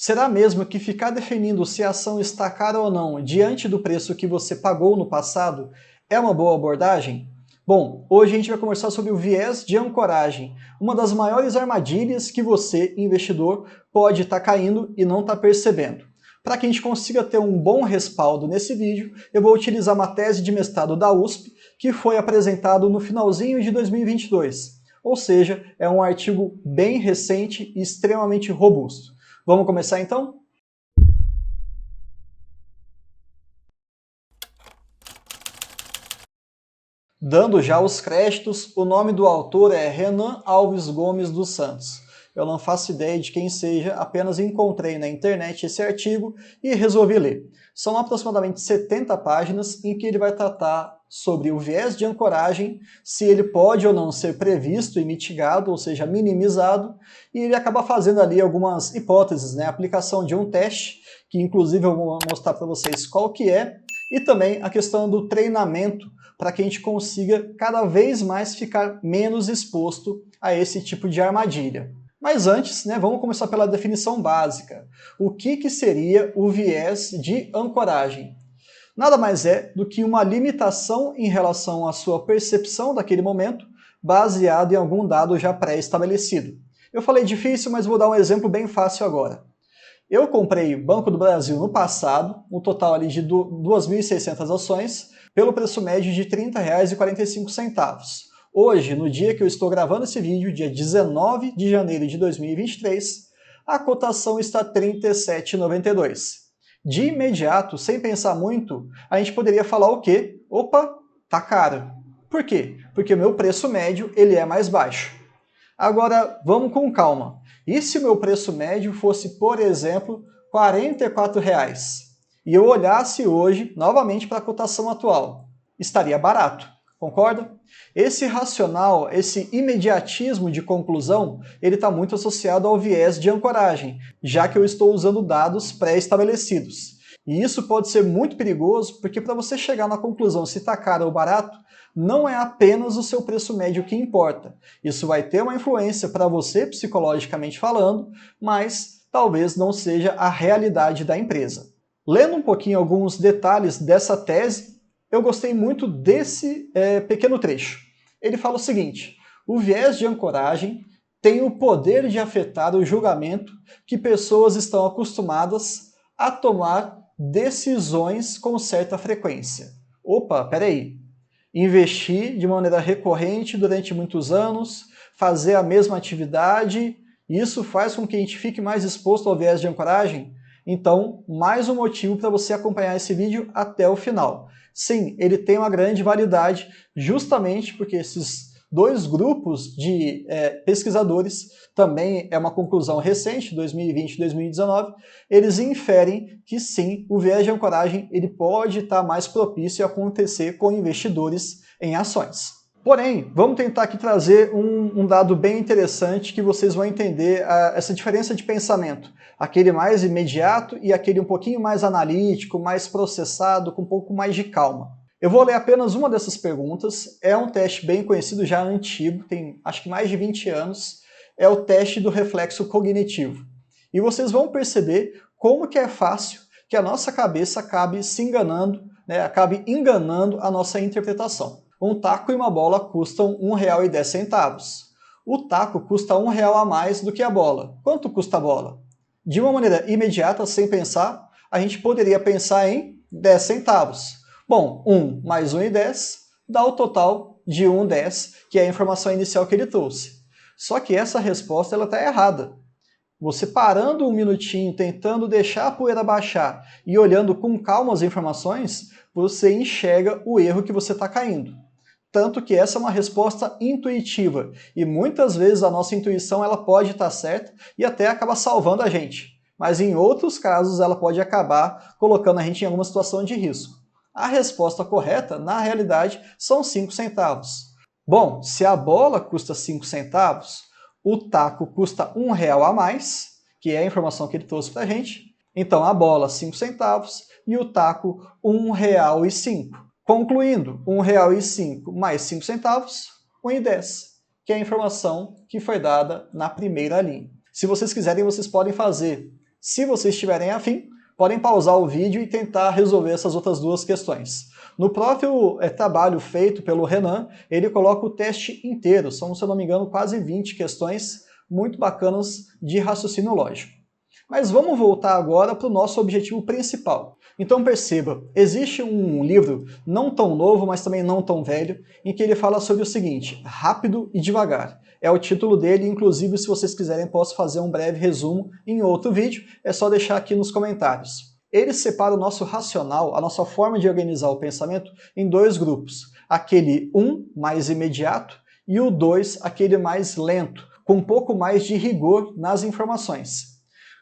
Será mesmo que ficar definindo se a ação está cara ou não diante do preço que você pagou no passado é uma boa abordagem? Bom, hoje a gente vai conversar sobre o viés de ancoragem, uma das maiores armadilhas que você, investidor, pode estar caindo e não está percebendo. Para que a gente consiga ter um bom respaldo nesse vídeo, eu vou utilizar uma tese de mestrado da USP que foi apresentado no finalzinho de 2022. Ou seja, é um artigo bem recente e extremamente robusto. Vamos começar então? Dando já os créditos, o nome do autor é Renan Alves Gomes dos Santos. Eu não faço ideia de quem seja, apenas encontrei na internet esse artigo e resolvi ler. São aproximadamente 70 páginas em que ele vai tratar sobre o viés de ancoragem, se ele pode ou não ser previsto e mitigado, ou seja, minimizado, e ele acaba fazendo ali algumas hipóteses, né? A aplicação de um teste, que inclusive eu vou mostrar para vocês qual que é, e também a questão do treinamento, para que a gente consiga cada vez mais ficar menos exposto a esse tipo de armadilha. Mas antes, né, vamos começar pela definição básica. O que seria o viés de ancoragem? Nada mais é do que uma limitação em relação à sua percepção daquele momento, baseado em algum dado já pré-estabelecido. Eu falei difícil, mas vou dar um exemplo bem fácil agora. Eu comprei Banco do Brasil no passado, um total ali de 2.600 ações, pelo preço médio de R$ 30,45. Hoje, no dia que eu estou gravando esse vídeo, dia 19 de janeiro de 2023, a cotação está R$ 37,92. De imediato, sem pensar muito, a gente poderia falar o quê? Opa, tá caro. Por quê? Porque o meu preço médio ele é mais baixo. Agora, vamos com calma. E se o meu preço médio fosse, por exemplo, R$ 44,00? E eu olhasse hoje, novamente, para a cotação atual? Estaria barato, concorda? Esse racional, esse imediatismo de conclusão, ele está muito associado ao viés de ancoragem, já que eu estou usando dados pré-estabelecidos. E isso pode ser muito perigoso, porque para você chegar na conclusão se está caro ou barato, não é apenas o seu preço médio que importa. Isso vai ter uma influência para você, psicologicamente falando, mas talvez não seja a realidade da empresa. Lendo um pouquinho alguns detalhes dessa tese, eu gostei muito desse pequeno trecho. Ele fala o seguinte: o viés de ancoragem tem o poder de afetar o julgamento que pessoas estão acostumadas a tomar decisões com certa frequência. Opa, peraí. Investir de maneira recorrente durante muitos anos, fazer a mesma atividade, isso faz com que a gente fique mais exposto ao viés de ancoragem? Então, mais um motivo para você acompanhar esse vídeo até o final. Sim, ele tem uma grande validade, justamente porque esses dois grupos de pesquisadores, também é uma conclusão recente, 2020 e 2019, eles inferem que sim, o viés de ancoragem ele pode estar mais propício a acontecer com investidores em ações. Porém, vamos tentar aqui trazer um dado bem interessante que vocês vão entender essa diferença de pensamento. Aquele mais imediato e aquele um pouquinho mais analítico, mais processado, com um pouco mais de calma. Eu vou ler apenas uma dessas perguntas, é um teste bem conhecido, já antigo, tem acho que mais de 20 anos, é o teste do reflexo cognitivo. E vocês vão perceber como que é fácil que a nossa cabeça acabe se enganando, né, acabe enganando a nossa interpretação. Um taco e uma bola custam R$ 1,10. O taco custa R$ 1 a mais do que a bola. Quanto custa a bola? De uma maneira imediata, sem pensar, a gente poderia pensar em 10 centavos. Bom, 1 mais 1,10 dá o total de 1,10, que é a informação inicial que ele trouxe. Só que essa resposta está errada. Você parando um minutinho, tentando deixar a poeira baixar e olhando com calma as informações, você enxerga o erro que você está caindo. Tanto que essa é uma resposta intuitiva, e muitas vezes a nossa intuição ela pode estar certa e até acaba salvando a gente. Mas em outros casos ela pode acabar colocando a gente em alguma situação de risco. A resposta correta, na realidade, são 5 centavos. Bom, se a bola custa 5 centavos, o taco custa R$ 1 a mais, que é a informação que ele trouxe para a gente. Então a bola 5 centavos e o taco R$ 1,05. Concluindo, R$ 1,05 mais 5 centavos, R$ 1,10, que é a informação que foi dada na primeira linha. Se vocês quiserem, vocês podem fazer Se vocês estiverem afim, podem pausar o vídeo e tentar resolver essas outras duas questões. No próprio trabalho feito pelo Renan, ele coloca o teste inteiro, são, se eu não me engano, quase 20 questões muito bacanas de raciocínio lógico. Mas vamos voltar agora para o nosso objetivo principal. Então perceba, existe um livro não tão novo, mas também não tão velho, em que ele fala sobre o seguinte: rápido e devagar. É o título dele, inclusive se vocês quiserem posso fazer um breve resumo em outro vídeo, é só deixar aqui nos comentários. Ele separa o nosso racional, a nossa forma de organizar o pensamento, em dois grupos. Aquele 1, mais imediato, e o 2, aquele mais lento, com um pouco mais de rigor nas informações.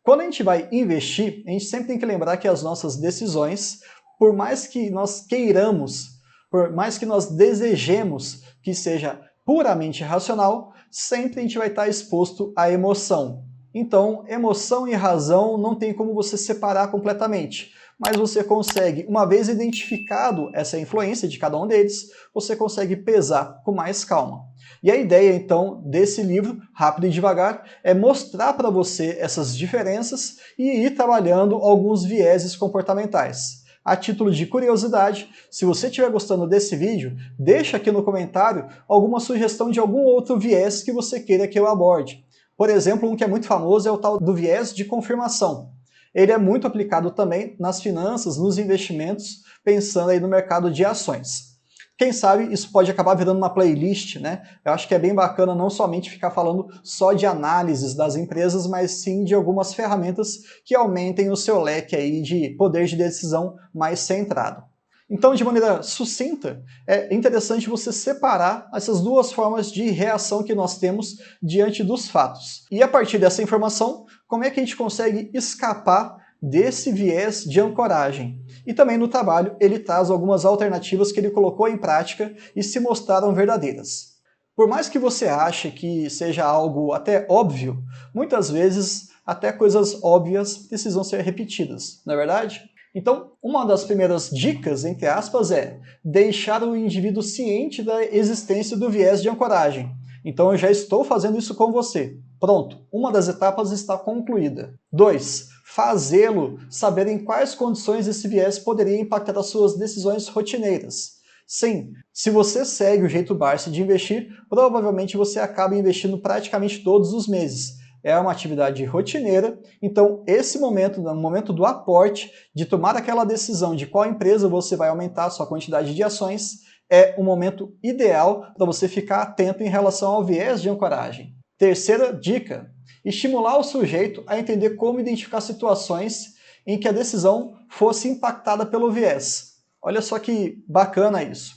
Quando a gente vai investir, a gente sempre tem que lembrar que as nossas decisões, por mais que nós queiramos, por mais que nós desejemos que seja puramente racional, sempre a gente vai estar exposto à emoção. Então, emoção e razão não tem como você separar completamente, mas você consegue, uma vez identificado essa influência de cada um deles, você consegue pesar com mais calma. E a ideia, então, desse livro, Rápido e Devagar, é mostrar para você essas diferenças e ir trabalhando alguns vieses comportamentais. A título de curiosidade, se você estiver gostando desse vídeo, deixa aqui no comentário alguma sugestão de algum outro viés que você queira que eu aborde. Por exemplo, um que é muito famoso é o tal do viés de confirmação. Ele é muito aplicado também nas finanças, nos investimentos, pensando aí no mercado de ações. Quem sabe isso pode acabar virando uma playlist, né? Eu acho que é bem bacana não somente ficar falando só de análises das empresas, mas sim de algumas ferramentas que aumentem o seu leque aí de poder de decisão mais centrado. Então, de maneira sucinta, é interessante você separar essas duas formas de reação que nós temos diante dos fatos. E a partir dessa informação, como é que a gente consegue escapar desse viés de ancoragem? E também no trabalho ele traz algumas alternativas que ele colocou em prática e se mostraram verdadeiras. Por mais que você ache que seja algo até óbvio, muitas vezes até coisas óbvias precisam ser repetidas, não é verdade? Então, uma das primeiras dicas, entre aspas, é deixar o indivíduo ciente da existência do viés de ancoragem. Então eu já estou fazendo isso com você. Pronto, uma das etapas está concluída. 2. Fazê-lo saber em quais condições esse viés poderia impactar as suas decisões rotineiras. Sim, se você segue o jeito Barsi de investir, provavelmente você acaba investindo praticamente todos os meses. É uma atividade rotineira, então esse momento, no momento do aporte, de tomar aquela decisão de qual empresa você vai aumentar a sua quantidade de ações, é o momento ideal para você ficar atento em relação ao viés de ancoragem. Terceira dica: estimular o sujeito a entender como identificar situações em que a decisão fosse impactada pelo viés. Olha só que bacana isso.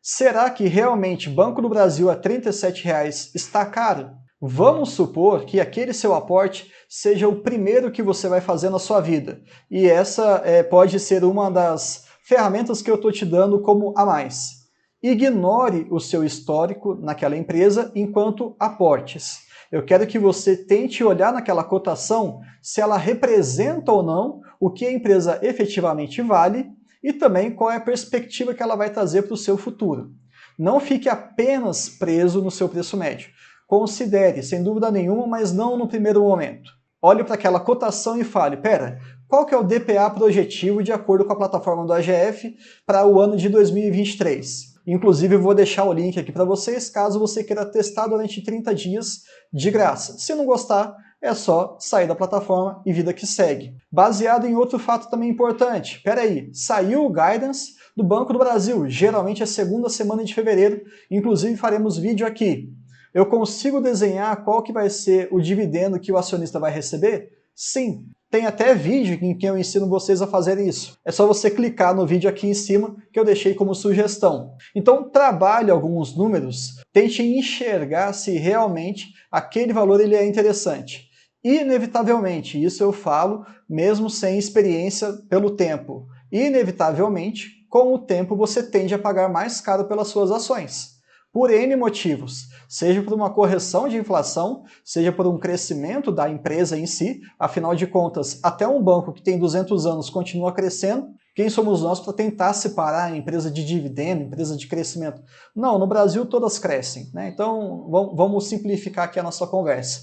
Será que realmente Banco do Brasil a R$ 37,00 está caro? Vamos supor que aquele seu aporte seja o primeiro que você vai fazer na sua vida. E essa pode ser uma das ferramentas que eu estou te dando como a mais. Ignore o seu histórico naquela empresa enquanto aportes. Eu quero que você tente olhar naquela cotação se ela representa ou não o que a empresa efetivamente vale e também qual é a perspectiva que ela vai trazer para o seu futuro. Não fique apenas preso no seu preço médio. Considere, sem dúvida nenhuma, mas não no primeiro momento. Olhe para aquela cotação e fale, pera, qual que é o DPA projetivo de acordo com a plataforma do AGF para o ano de 2023? Inclusive, eu vou deixar o link aqui para vocês, caso você queira testar durante 30 dias de graça. Se não gostar, é só sair da plataforma e vida que segue. Baseado em outro fato também importante, peraí, saiu o guidance do Banco do Brasil, geralmente é segunda semana de fevereiro, inclusive faremos vídeo aqui. Eu consigo desenhar qual que vai ser o dividendo que o acionista vai receber? Sim, tem até vídeo em que eu ensino vocês a fazer isso. É só você clicar no vídeo aqui em cima que eu deixei como sugestão. Então trabalhe alguns números, tente enxergar se realmente aquele valor ele é interessante. Inevitavelmente, isso eu falo mesmo sem experiência pelo tempo, inevitavelmente, com o tempo você tende a pagar mais caro pelas suas ações. Por N motivos, seja por uma correção de inflação, seja por um crescimento da empresa em si, afinal de contas, até um banco que tem 200 anos continua crescendo, quem somos nós para tentar separar a empresa de dividendo, empresa de crescimento? Não, no Brasil todas crescem, né? Então vamos simplificar aqui a nossa conversa.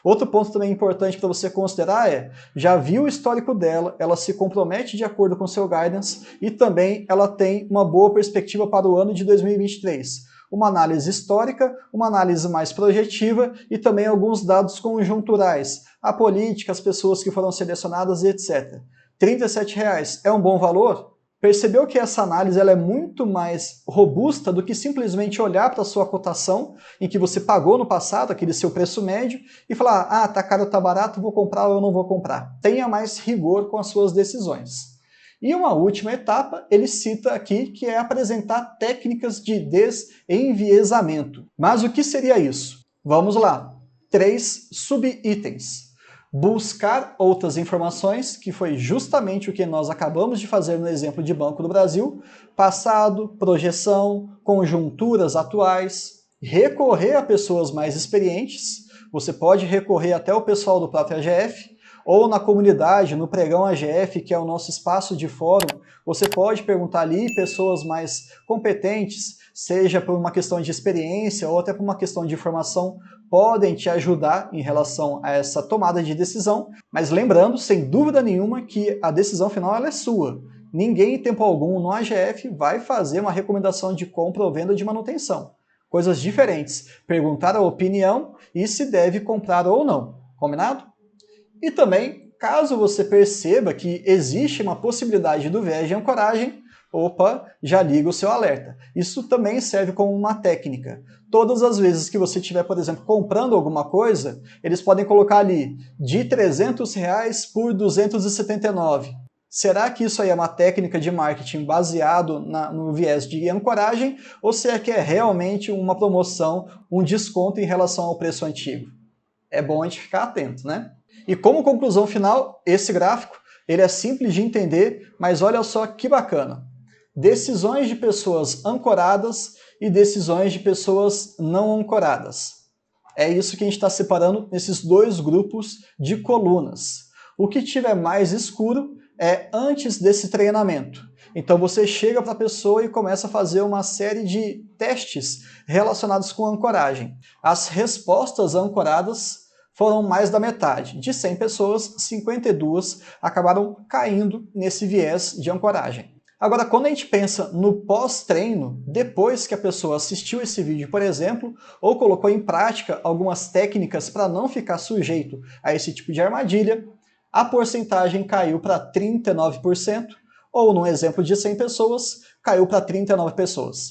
Outro ponto também importante para você considerar é, já viu o histórico dela, ela se compromete de acordo com o seu guidance e também ela tem uma boa perspectiva para o ano de 2023. Uma análise histórica, uma análise mais projetiva e também alguns dados conjunturais, a política, as pessoas que foram selecionadas e etc. R$ 37,00 é um bom valor? Percebeu que essa análise ela é muito mais robusta do que simplesmente olhar para a sua cotação, em que você pagou no passado, aquele seu preço médio, e falar, ah, tá caro, tá barato, vou comprar ou eu não vou comprar. Tenha mais rigor com as suas decisões. E uma última etapa, ele cita aqui, que é apresentar técnicas de desenviesamento. Mas o que seria isso? Vamos lá. 3 subitens. Buscar outras informações, que foi justamente o que nós acabamos de fazer no exemplo de Banco do Brasil, passado, projeção, conjunturas atuais, recorrer a pessoas mais experientes, você pode recorrer até o pessoal do próprio AGF, ou na comunidade, no Pregão AGF, que é o nosso espaço de fórum, você pode perguntar ali pessoas mais competentes, seja por uma questão de experiência ou até por uma questão de informação, podem te ajudar em relação a essa tomada de decisão, mas lembrando, sem dúvida nenhuma, que a decisão final ela é sua. Ninguém, em tempo algum, no AGF vai fazer uma recomendação de compra ou venda de manutenção. Coisas diferentes. Perguntar a opinião e se deve comprar ou não. Combinado? E também, caso você perceba que existe uma possibilidade do viés de ancoragem, opa, já liga o seu alerta. Isso também serve como uma técnica. Todas as vezes que você estiver, por exemplo, comprando alguma coisa, eles podem colocar ali de R$ 300 por 279. Será que isso aí é uma técnica de marketing baseado no viés de ancoragem ou será que é realmente uma promoção, um desconto em relação ao preço antigo? É bom a gente ficar atento, né? E como conclusão final, esse gráfico ele é simples de entender, mas olha só que bacana. Decisões de pessoas ancoradas e decisões de pessoas não ancoradas. É isso que a gente está separando nesses dois grupos de colunas. O que tiver mais escuro é antes desse treinamento. Então você chega para a pessoa e começa a fazer uma série de testes relacionados com ancoragem. As respostas ancoradas foram mais da metade. De 100 pessoas, 52 acabaram caindo nesse viés de ancoragem. Agora, quando a gente pensa no pós-treino, depois que a pessoa assistiu esse vídeo, por exemplo, ou colocou em prática algumas técnicas para não ficar sujeito a esse tipo de armadilha, a porcentagem caiu para 39%, ou no exemplo de 100 pessoas, caiu para 39 pessoas.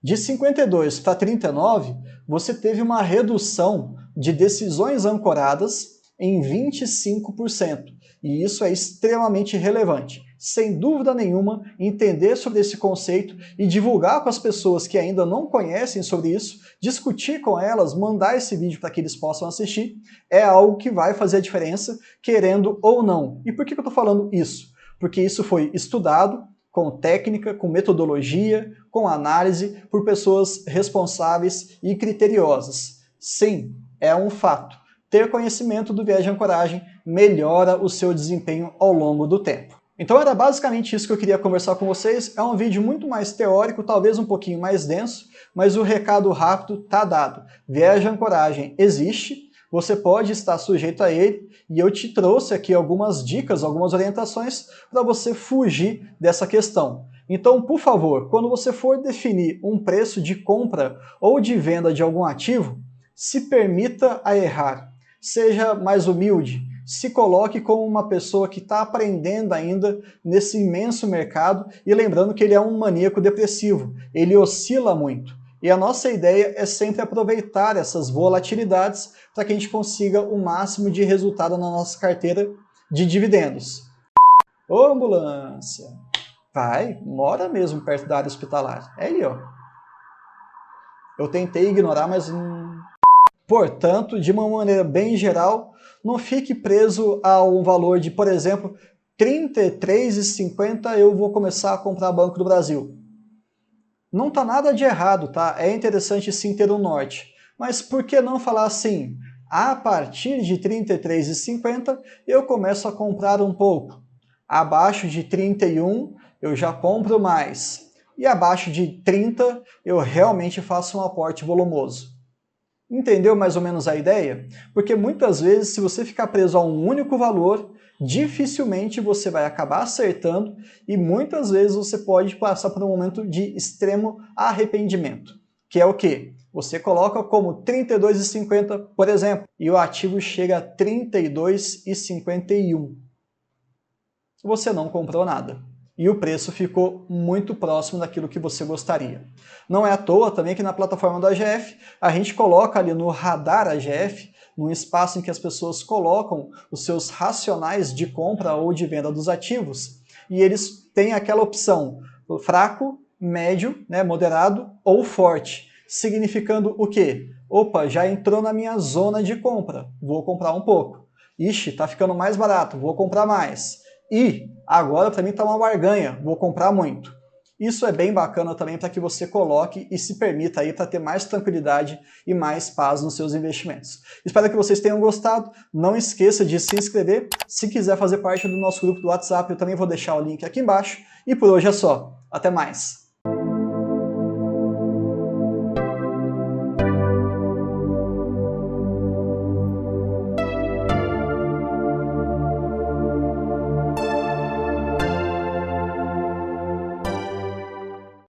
De 52 para 39, você teve uma redução de decisões ancoradas em 25%. E isso é extremamente relevante. Sem dúvida nenhuma, entender sobre esse conceito e divulgar com as pessoas que ainda não conhecem sobre isso, discutir com elas, mandar esse vídeo para que eles possam assistir, é algo que vai fazer a diferença, querendo ou não. E por que eu estou falando isso? Porque isso foi estudado com técnica, com metodologia, com análise, por pessoas responsáveis e criteriosas. Sim, é um fato. Ter conhecimento do viés de ancoragem melhora o seu desempenho ao longo do tempo. Então era basicamente isso que eu queria conversar com vocês. É um vídeo muito mais teórico, talvez um pouquinho mais denso, mas o recado rápido está dado. Viés de ancoragem existe, você pode estar sujeito a ele, e eu te trouxe aqui algumas dicas, algumas orientações para você fugir dessa questão. Então, por favor, quando você for definir um preço de compra ou de venda de algum ativo, se permita a errar. Seja mais humilde, se coloque como uma pessoa que está aprendendo ainda nesse imenso mercado e lembrando que ele é um maníaco depressivo, ele oscila muito. E a nossa ideia é sempre aproveitar essas volatilidades para que a gente consiga o máximo de resultado na nossa carteira de dividendos. Ô ambulância! Vai, mora mesmo perto da área hospitalar. É ali, ó. Eu tentei ignorar, mas... Portanto, de uma maneira bem geral, não fique preso a um valor de, por exemplo, R$ 33,50 eu vou começar a comprar Banco do Brasil. Não está nada de errado, tá? É interessante sim ter um norte. Mas por que não falar assim? A partir de R$ 33,50 eu começo a comprar um pouco. Abaixo de 31 eu já compro mais. E abaixo de 30 eu realmente faço um aporte volumoso. Entendeu mais ou menos a ideia? Porque muitas vezes, se você ficar preso a um único valor, dificilmente você vai acabar acertando e muitas vezes você pode passar por um momento de extremo arrependimento, que é o quê? Você coloca como 32,50, por exemplo, e o ativo chega a 32,51. Você não comprou nada. E o preço ficou muito próximo daquilo que você gostaria. Não é à toa também que na plataforma do AGF, a gente coloca ali no radar AGF, num espaço em que as pessoas colocam os seus racionais de compra ou de venda dos ativos, e eles têm aquela opção fraco, médio, né, moderado ou forte, significando o quê? Opa, já entrou na minha zona de compra, vou comprar um pouco. Ixi, tá ficando mais barato, vou comprar mais. E agora para mim está uma barganha, vou comprar muito. Isso é bem bacana também para que você coloque e se permita aí para ter mais tranquilidade e mais paz nos seus investimentos. Espero que vocês tenham gostado. Não esqueça de se inscrever. Se quiser fazer parte do nosso grupo do WhatsApp, eu também vou deixar o link aqui embaixo. E por hoje é só. Até mais!